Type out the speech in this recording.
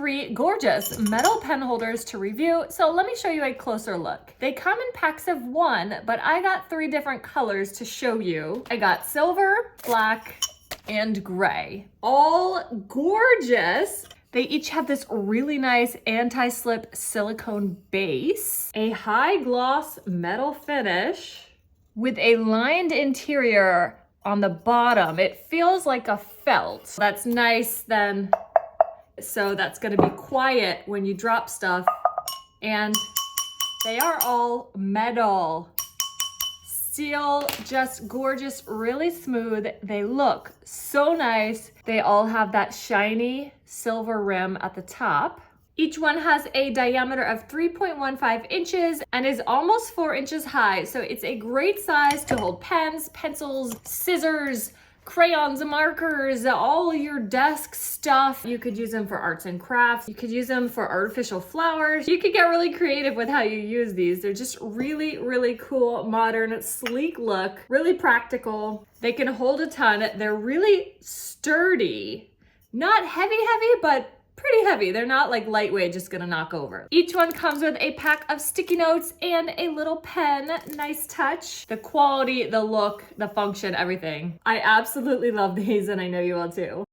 3 gorgeous metal pen holders to review, so let me show you a closer look. They come in packs of 1, but I got 3 different colors to show you. I got silver, black, and gray. All gorgeous. They each have this really nice anti-slip silicone base, a high gloss metal finish with a lined interior on the bottom. It feels like a felt. That's nice then. So that's gonna be quiet when you drop stuff. And they are all metal. Steel, just gorgeous, really smooth. They look so nice. They all have that shiny silver rim at the top. Each one has a diameter of 3.15 inches and is almost 4 inches high. So it's a great size to hold pens, pencils, scissors, crayons, markers, all your desk stuff. You could use them for arts and crafts. You could use them for artificial flowers. You could get really creative with how you use these. They're just really, really cool, modern, sleek look, really practical. They can hold a ton. They're really sturdy. Not heavy, but pretty heavy. They're not like lightweight, just gonna knock over. Each one comes with a pack of sticky notes and a little pen. Nice touch. The quality, the look, the function, everything. I absolutely love these and I know you will too.